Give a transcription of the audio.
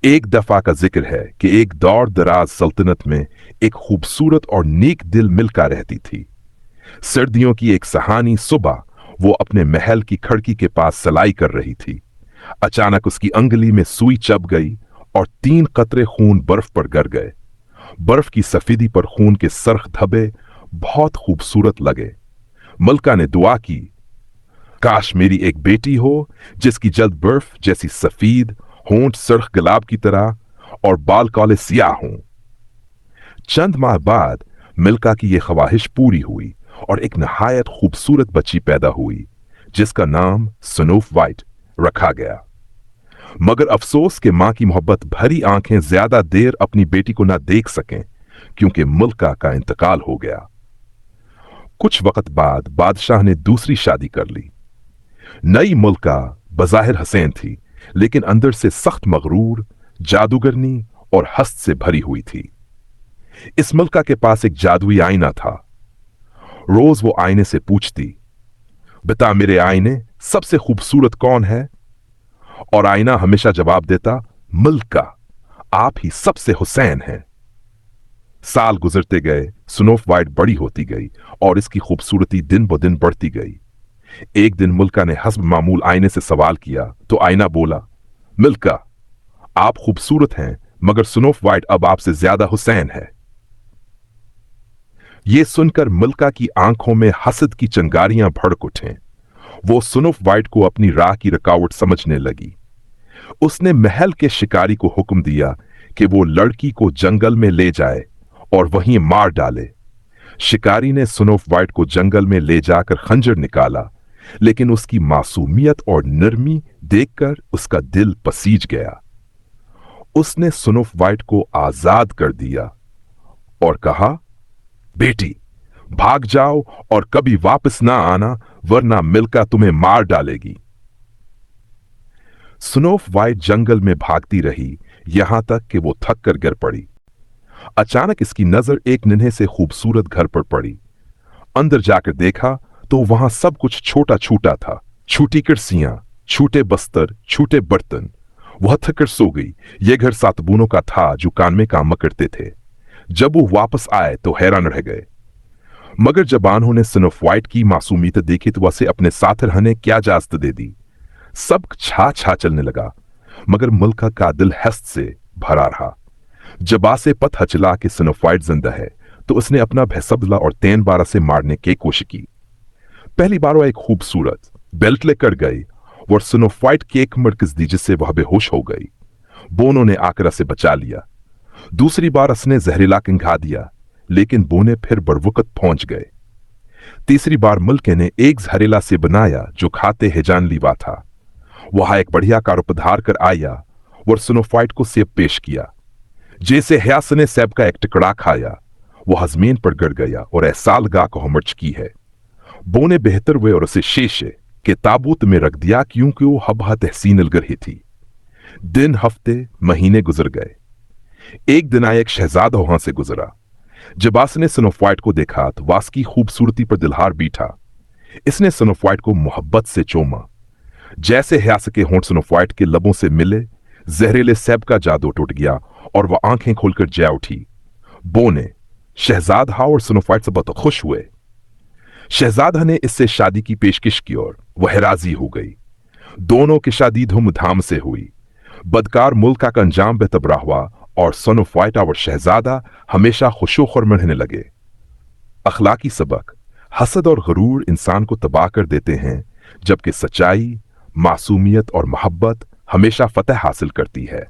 एक दफा का जिक्र है कि एक दौर दराज सल्तनत में एक खूबसूरत और नेक दिल मिल्का रहती थी। सर्दियों की एक सुहानी सुबह वो अपने महल की खिड़की के पास सलाई कर रही थी। अचानक उसकी अंगुली में सुई चुभ गई और 3 कतरे खून बर्फ पर गिर गए। बर्फ की सफेदी पर खून के सरख धब्बे बहुत खूबसूरत लगे। मलका ने दुआ की, काश मेरी एक बेटी हो जिसकी जल्द बर्फ जैसी सफेद, होंठ सरख गुलाब की तरह और बाल काले सियाह हों। चंद माह बाद मिल्का की यह ख्वाहिश पूरी हुई और एक नहायत खूबसूरत बच्ची पैदा हुई जिसका नाम स्नोफ वाइट रखा गया। मगर अफसोस कि मां की मोहब्बत भरी आंखें ज्यादा देर अपनी बेटी को ना देख सकें क्योंकि मिल्का का इंतकाल हो गया। कुछ वक्त बाद बादशाह ने दूसरी शादी कर ली। नई मिल्का बज़ाहिर हसीन थी लेकिन अंदर से सख्त मगरूर, जादूगरनी और हस्त से भरी हुई थी। इस मिल्का के पास एक जादुई आईना था। रोज वो आईने से पूछती, बता मेरे आईने सबसे खूबसूरत कौन है? और आईना हमेशा जवाब देता, मिल्का, आप ही सबसे हुसैन हैं। साल गुजरते गए, स्नोफ वाइट बड़ी होती गई और इसकी खूबसूरती दिन ब दिन बढ़ती गई। एक दिन मिल्का ने हस्ब मामूल आईने से सवाल किया तो आईना बोला, मिल्का, आप खूबसूरत हैं मगर स्नोफ वाइट अब आपसे ज्यादा हुसैन है। यह सुनकर मिल्का की आंखों में हसद की चिंगारियां भड़क उठें। वो स्नोफ वाइट को अपनी राह की रुकावट समझने लगी। उसने महल के शिकारी को हुक्म दिया कि वो लड़की को जंगल में ले जाए और वहीं मार डाले। शिकारी ने स्नोफ वाइट को जंगल में ले जाकर खंजर निकाला, लेकिन उसकी मासूमियत और नरमी देखकर उसका दिल पसीज गया। उसने स्नोफ वाइट को आजाद कर दिया और कहा, बेटी, भाग जाओ और कभी वापस ना आना वरना मिल्का तुम्हें मार डालेगी। स्नोफ वाइट जंगल में भागती रही यहां तक कि वो थक कर गिर पड़ी। अचानक इसकी नजर एक नन्हे से खूबसूरत घर पर पड़ी। अंदर जाकर देखा तो वहां सब कुछ छोटा छूटा था। छोटी कुर्सियां, छोटे बस्तर, छोटे बर्तन। वह थककर सो गई। यह घर सातबूनों का था जो कान में काम करते थे। जब वो वापस आए तो हैरान रह गए। मगर जब उन्होंने स्नोफ वाइट की मासूमियत देखी तो उसे अपने साथ रहने क्या इजाजत दे दी। सब छा छा चलने लगा मगर मिल्का का दिल हस्त से भरा रहा। जब आसे पता चला कि स्नोफ वाइट जिंदा है तो उसने अपना भैंस बदला और 3 से मारने की कोशिश की। पहली बार वो एक खूबसूरत बेल्ट लेकर गई और स्नोफ वाइट की एक मरकज दी जिससे वह बेहोश हो गई। बोनो ने आकर उसे बचा लिया। दूसरी बार उसने जहरीला खा दिया लेकिन बोने फिर बरवकत पहुंच गए। तीसरी बार मिल्के ने एक जहरीला से बनाया जो खाते है जानलेवा था। वहां एक बढ़िया कार पधार कर आया और स्नोफ वाइट को सेब पेश किया। जैसे हयास ने सेब का एक टुकड़ा खाया वो जमीन पर गिर गया और एहसाल गा को हमर्च की है। बोने बेहतर हुए और उसे शीशे के ताबूत में रख दिया क्योंकि वो हबा तहसीन अलगर ही थी। दिन, हफ्ते, महीने गुजर गए। एक दिन आया एक शहजादा वहां से गुजरा। जब ने स्नोफ वाइट को देखा तो वास की खूबसूरती पर दिलहार बीठा। इसने स्नोफ वाइट को मोहब्बत से चूमा। जैसे हयास के होंठ स्नोफ वाइट के लबों से मिले, जहरीले सेब का जादू टूट गया और वह आंखें खोलकर जय उठी। बोने, शहजादा और स्नोफ वाइट से बहुत खुश हुए। शहजादा ने इससे शादी की पेशकश की और वह राजी हो गई। दोनों की शादी धूमधाम से हुई। बदकार मुल्का का अंजाम बेतबरा हुआ और स्नोफ वाइट और शहजादा हमेशा खुशो-खुर्म रहने लगे। अखलाकी सबक, हसद और गरूर इंसान को तबाह कर देते हैं जबकि सच्चाई, मासूमियत और मोहब्बत हमेशा फतह हासिल करती है।